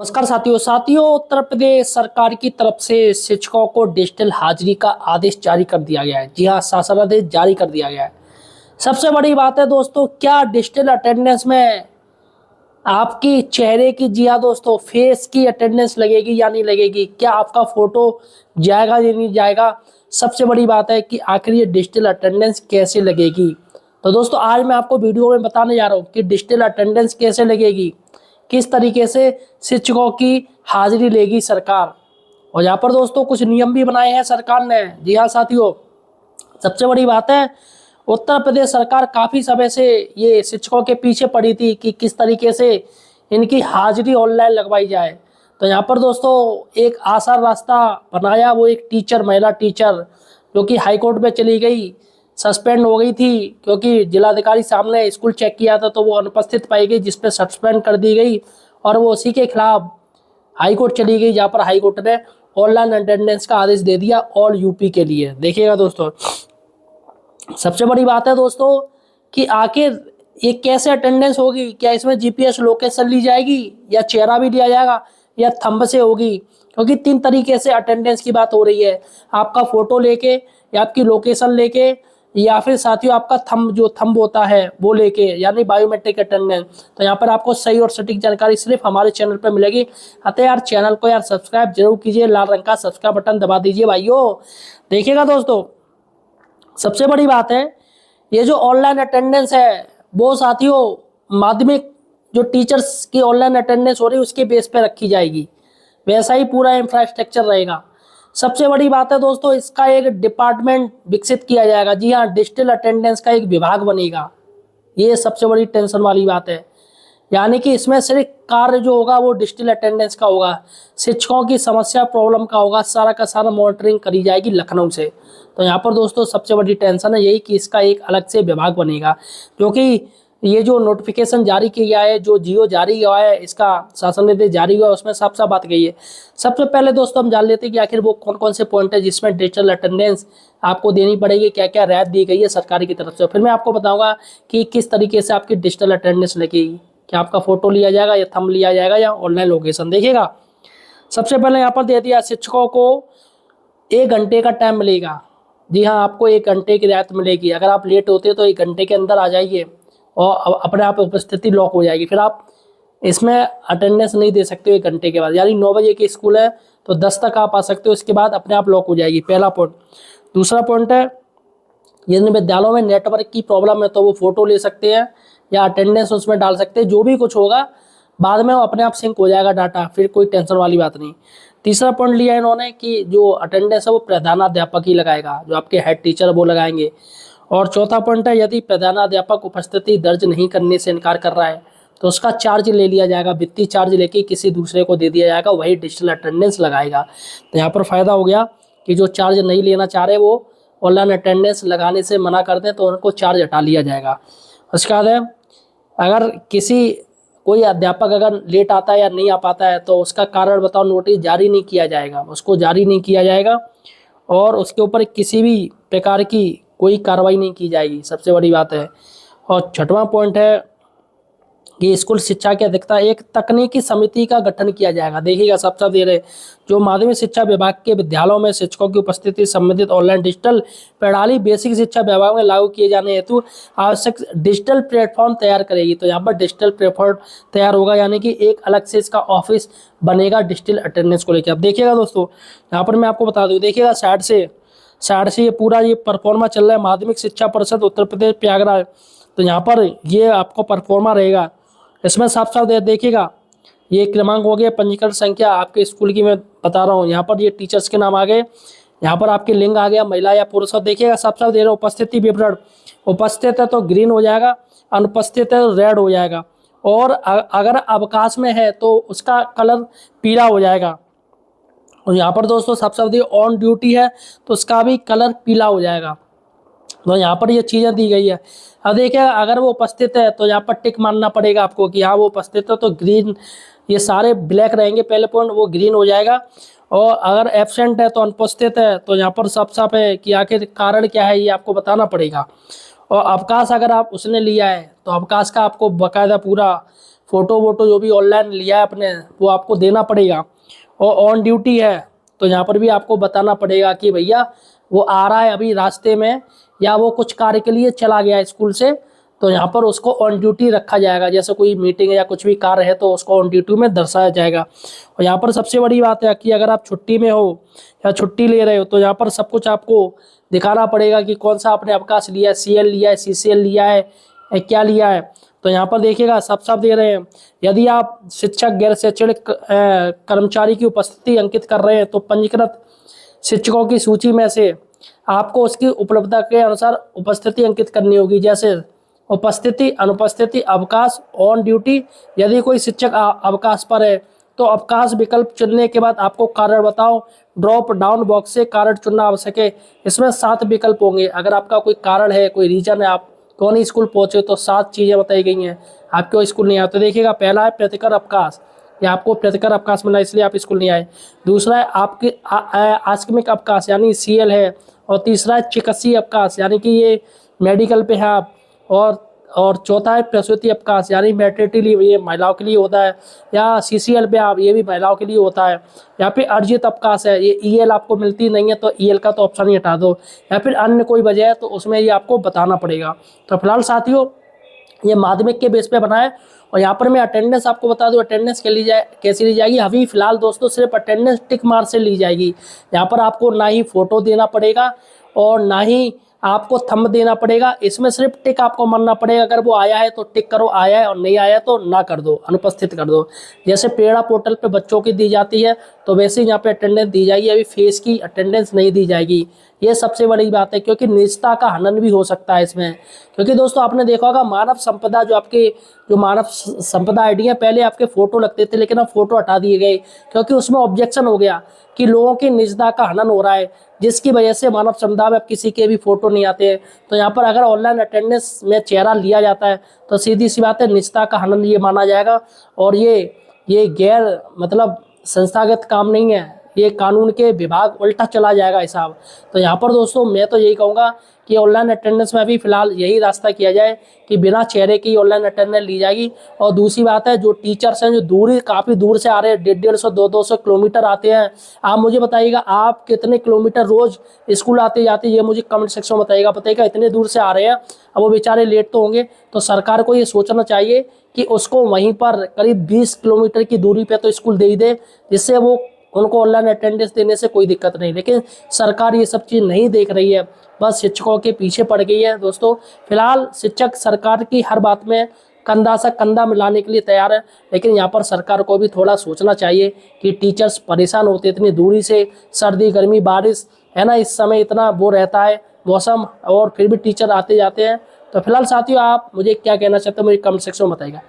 नमस्कार साथियों उत्तर प्रदेश सरकार की तरफ से शिक्षकों को डिजिटल हाजिरी का आदेश जारी कर दिया गया है। जी हाँ, शासनादेश जारी कर दिया गया है। सबसे बड़ी बात है दोस्तों, क्या डिजिटल अटेंडेंस में आपकी चेहरे की, जी हाँ दोस्तों, फेस की अटेंडेंस लगेगी या नहीं लगेगी? क्या आपका फोटो जाएगा या नहीं जाएगा? सबसे बड़ी बात है कि आखिर ये डिजिटल अटेंडेंस कैसे लगेगी। तो दोस्तों आज मैं आपको वीडियो में बताने जा रहा हूँ कि डिजिटल अटेंडेंस कैसे लगेगी, किस तरीके से शिक्षकों की हाजिरी लेगी सरकार। और यहाँ पर दोस्तों कुछ नियम भी बनाए हैं सरकार ने। जी हाँ साथियों, सबसे बड़ी बात है, उत्तर प्रदेश सरकार काफ़ी समय से ये शिक्षकों के पीछे पड़ी थी कि किस तरीके से इनकी हाजिरी ऑनलाइन लगवाई जाए। तो यहाँ पर दोस्तों एक आसान रास्ता बनाया, वो एक टीचर, महिला टीचर जो कि हाईकोर्ट में चली गई, सस्पेंड हो गई थी क्योंकि जिलाधिकारी सामने स्कूल चेक किया था तो वो अनुपस्थित पाई गई, जिसपे सस्पेंड कर दी गई और वो उसी के खिलाफ हाईकोर्ट चली गई, जहाँ पर हाईकोर्ट ने ऑनलाइन अटेंडेंस का आदेश दे दिया ऑल यूपी के लिए। देखिएगा दोस्तों, सबसे बड़ी बात है दोस्तों कि आखिर ये कैसे अटेंडेंस होगी। क्या इसमें जीपीएस लोकेशन ली जाएगी या चेहरा भी लिया जाएगा या थंब से होगी? क्योंकि तीन तरीके से अटेंडेंस की बात हो रही है, आपका फोटो लेके या आपकी लोकेशन लेके या फिर साथियों आपका थंब, जो थंब होता है वो लेके, यानी बायोमेट्रिक अटेंडेंस। तो यहाँ पर आपको सही और सटीक जानकारी सिर्फ हमारे चैनल पर मिलेगी। अतः यार चैनल को यार सब्सक्राइब जरूर कीजिए, लाल रंग का सब्सक्राइब बटन दबा दीजिए भाइयों। देखिएगा दोस्तों, सबसे बड़ी बात है, ये जो ऑनलाइन अटेंडेंस है वो साथियों माध्यमिक जो टीचर्स की ऑनलाइन अटेंडेंस हो रही है उसके बेस पे रखी जाएगी, वैसा ही पूरा इंफ्रास्ट्रक्चर रहेगा। सबसे बड़ी बात है दोस्तों, इसका एक डिपार्टमेंट विकसित किया जाएगा। जी हाँ, डिजिटल अटेंडेंस का एक विभाग बनेगा। ये सबसे बड़ी टेंशन वाली बात है, यानी कि इसमें सिर्फ कार्य जो होगा वो डिजिटल अटेंडेंस का होगा, शिक्षकों की समस्या प्रॉब्लम का होगा, सारा का सारा मॉनिटरिंग करी जाएगी लखनऊ से। तो यहाँ पर दोस्तों सबसे बड़ी टेंशन है यही कि इसका एक अलग से विभाग बनेगा, क्योंकि ये जो नोटिफिकेशन जारी किया है, जो जियो जारी हुआ है, इसका शासन निर्देश जारी हुआ है, उसमें साफ साफ बात गई है। सबसे पहले दोस्तों हम जान लेते हैं कि आखिर वो कौन कौन से पॉइंट है जिसमें डिजिटल अटेंडेंस आपको देनी पड़ेगी, क्या क्या रियायत दी गई है सरकारी की तरफ से। फिर मैं आपको बताऊंगा कि किस तरीके से आपकी डिजिटल अटेंडेंस लगेगी, क्या आपका फोटो लिया जाएगा या थंब लिया जाएगा या ऑनलाइन लोकेशन। देखिएगा, सबसे पहले यहाँ पर दे दिया शिक्षकों को 1 घंटे का टाइम मिलेगा। जी हाँ, आपको 1 घंटे की रियायत मिलेगी। अगर आप लेट होते तो 1 घंटे के अंदर आ जाइए और अपने आप उपस्थिति लॉक हो जाएगी। फिर आप इसमें अटेंडेंस नहीं दे सकते 1 घंटे के बाद, यानी 9 बजे की स्कूल है तो 10 तक आप आ सकते हो, इसके बाद अपने आप लॉक हो जाएगी। पहला पॉइंट। दूसरा पॉइंट है, यदि विद्यालयों में नेटवर्क की प्रॉब्लम है तो वो फोटो ले सकते हैं या अटेंडेंस उसमें डाल सकते हैं। जो भी कुछ होगा बाद में वो अपने आप सिंक हो जाएगा डाटा, फिर कोई टेंशन वाली बात नहीं। तीसरा पॉइंट लिया इन्होंने कि जो अटेंडेंस है वो प्रधानाध्यापक ही लगाएगा, जो आपके हेड टीचर वो लगाएंगे। और चौथा पॉइंट है, यदि प्रधानाध्यापक उपस्थिति दर्ज नहीं करने से इनकार कर रहा है तो उसका चार्ज ले लिया जाएगा, वित्तीय चार्ज लेके किसी दूसरे को दे दिया जाएगा, वही डिजिटल अटेंडेंस लगाएगा। तो यहाँ पर फायदा हो गया कि जो चार्ज नहीं लेना चाह रहे वो ऑनलाइन अटेंडेंस लगाने से मना कर दें तो उनको चार्ज हटा लिया जाएगा। उसके बाद है, अगर कोई अध्यापक अगर लेट आता है या नहीं आ पाता है तो उसका कारण बताओ नोटिस जारी नहीं किया जाएगा, उसको जारी नहीं किया जाएगा और उसके ऊपर किसी भी प्रकार की कोई कार्रवाई नहीं की जाएगी। सबसे बड़ी बात है। और छठवां पॉइंट है कि स्कूल शिक्षा की अध्यक्षता एक तकनीकी समिति का गठन किया जाएगा। देखिएगा, सबसे दे रहे जो माध्यमिक शिक्षा विभाग के विद्यालयों में शिक्षकों की उपस्थिति संबंधित ऑनलाइन डिजिटल प्रणाली बेसिक शिक्षा विभाग में लागू किए जाने हेतु आवश्यक डिजिटल प्लेटफॉर्म तैयार करेगी। तो यहाँ पर डिजिटल प्लेटफॉर्म तैयार होगा, यानी कि एक अलग से इसका ऑफिस बनेगा डिजिटल अटेंडेंस को लेकर। अब देखिएगा दोस्तों, यहाँ पर मैं आपको बता दूँ, देखिएगा साइड से ये पूरा ये परफॉर्मा चल रहा है माध्यमिक शिक्षा परिषद उत्तर प्रदेश प्रयागराज। तो यहाँ पर ये आपको परफॉर्मा रहेगा, इसमें साफ साफ देखिएगा, ये क्रमांक हो गया, पंजीकरण संख्या आपके स्कूल की मैं बता रहा हूँ। यहाँ पर ये टीचर्स के नाम आ गए, यहाँ पर आपके लिंग आ गया, महिला या पुरुष। और देखिएगा साफ साफ दे रहा हूँ, उपस्थिति विवरण, उपस्थित है तो ग्रीन हो जाएगा, अनुपस्थित है तो रेड हो जाएगा, और अगर अवकाश में है तो उसका कलर पीला हो जाएगा। और यहाँ पर दोस्तों साफ साफ दिए ऑन ड्यूटी है तो उसका भी कलर पीला हो जाएगा। तो यहाँ पर ये चीज़ें दी गई है। अब देखिए, अगर वो उपस्थित है तो यहाँ पर टिक मानना पड़ेगा आपको कि हाँ वो उपस्थित है, तो ग्रीन, ये सारे ब्लैक रहेंगे पहले पॉइंट, वो ग्रीन हो जाएगा। और अगर एब्सेंट है तो अनुपस्थित है तो यहाँ पर साफ साफ है कि आखिर कारण क्या है ये आपको बताना पड़ेगा। और अवकाश अगर आप उसने लिया है तो अवकाश का आपको बाकायदा पूरा फ़ोटो वोटो जो भी ऑनलाइन लिया है आपने वो आपको देना पड़ेगा। और ऑन ड्यूटी है तो यहाँ पर भी आपको बताना पड़ेगा कि भैया वो आ रहा है अभी रास्ते में, या वो कुछ कार्य के लिए चला गया स्कूल से, तो यहाँ पर उसको ऑन ड्यूटी रखा जाएगा। जैसे कोई मीटिंग या कुछ भी कार्य है तो उसको ऑन ड्यूटी में दर्शाया जाएगा। और यहाँ पर सबसे बड़ी बात है कि अगर आप छुट्टी में हो या छुट्टी ले रहे हो तो यहाँ पर सब कुछ आपको दिखाना पड़ेगा कि कौन सा आपने अवकाश लिया है, CL लिया है, CCL लिया है, क्या लिया है। तो यहाँ पर देखिएगा सब दे रहे हैं। यदि आप शिक्षक गैर शैक्षणिक कर्मचारी की उपस्थिति अंकित कर रहे हैं तो पंजीकृत शिक्षकों की सूची में से आपको उसकी उपलब्धता के अनुसार उपस्थिति अंकित करनी होगी, जैसे उपस्थिति, अनुपस्थिति, अवकाश, ऑन ड्यूटी। यदि कोई शिक्षक अवकाश पर है तो अवकाश विकल्प चुनने के बाद आपको कारण बताओ ड्रॉप डाउन बॉक्स से कारण चुनना आवश्यक है। इसमें 7 विकल्प होंगे। अगर आपका कोई कारण है, कोई रीजन है, आप क्यों नहीं स्कूल पहुंचे, तो 7 चीज़ें बताई गई हैं आप क्यों स्कूल नहीं आए। तो देखिएगा, पहला है प्रतिकर अवकाश, या आपको प्रतिकर अवकाश मिला इसलिए आप स्कूल नहीं आए। दूसरा है आपके आकस्मिक अवकाश यानी CL है। और तीसरा है चिकित्सीय अवकाश यानी कि ये मेडिकल पे है आप। और चौथा है प्रसूति अवकाश यानी मैटरनिटी लीव, ये महिलाओं के लिए होता है। या CCL पे आप, ये भी महिलाओं के लिए होता है। या फिर अर्जित अवकाश है, ये EL आपको मिलती नहीं है तो EL का तो ऑप्शन ही हटा दो। या फिर अन्य कोई वजह है तो उसमें ये आपको बताना पड़ेगा। तो फिलहाल साथियों ये माध्यमिक के बेस पे बना है। और यहाँ पर मैं अटेंडेंस आपको बता दूं, अटेंडेंस कैसी ली जाएगी। अभी फिलहाल दोस्तों सिर्फ अटेंडेंस टिक मार से ली जाएगी। यहाँ पर आपको ना ही फोटो देना पड़ेगा और ना ही आपको थंब देना पड़ेगा। इसमें सिर्फ टिक आपको मारना पड़ेगा। अगर वो आया है तो टिक करो आया है, और नहीं आया तो ना कर दो, अनुपस्थित कर दो। जैसे पेड़ा पोर्टल पे बच्चों की दी जाती है तो वैसे ही यहाँ पे अटेंडेंस दी जाएगी। अभी फेस की अटेंडेंस नहीं दी जाएगी। ये सबसे बड़ी बात है, क्योंकि निजता का हनन भी हो सकता है इसमें। क्योंकि दोस्तों आपने देखा होगा मानव संपदा जो मानव संपदा ID है, पहले आपके फोटो लगते थे लेकिन अब फोटो हटा दिए गए, क्योंकि उसमें ऑब्जेक्शन हो गया कि लोगों की निजता का हनन हो रहा है, जिसकी वजह से मानव समुदाय में अब किसी के भी फोटो नहीं आते हैं। तो यहाँ पर अगर ऑनलाइन अटेंडेंस में चेहरा लिया जाता है तो सीधी सी बात है निजता का हनन ये माना जाएगा। और ये गैर मतलब संस्थागत काम नहीं है, ये कानून के विभाग उल्टा चला जाएगा हिसाब। तो यहाँ पर दोस्तों मैं तो यही कहूँगा कि ऑनलाइन अटेंडेंस में अभी फिलहाल यही रास्ता किया जाए कि बिना चेहरे की ऑनलाइन अटेंडेंस ली जाएगी। और दूसरी बात है, जो टीचर्स हैं जो काफ़ी दूर से आ रहे हैं, 150-150, 200 किलोमीटर आते हैं, आप मुझे बताइएगा आप कितने किलोमीटर रोज स्कूल आते जाते, ये मुझे कमेंट सेक्शन में बताइएगा इतने दूर से आ रहे हैं, अब वो बेचारे लेट तो होंगे। तो सरकार को ये सोचना चाहिए कि उसको वहीं पर करीब 20 किलोमीटर की दूरी पर तो स्कूल दे ही दे, जिससे वो उनको ऑनलाइन अटेंडेंस देने से कोई दिक्कत नहीं। लेकिन सरकार ये सब चीज़ नहीं देख रही है, बस शिक्षकों के पीछे पड़ गई है। दोस्तों फिलहाल शिक्षक सरकार की हर बात में कंधा से कंधा मिलाने के लिए तैयार है, लेकिन यहाँ पर सरकार को भी थोड़ा सोचना चाहिए कि टीचर्स परेशान होते इतनी दूरी से, सर्दी गर्मी बारिश है ना, इस समय इतना वो रहता है मौसम, और फिर भी टीचर आते जाते हैं। तो फिलहाल साथियों आप मुझे क्या कहना चाहते हो मुझे कमेंट सेक्शन में बताइएगा।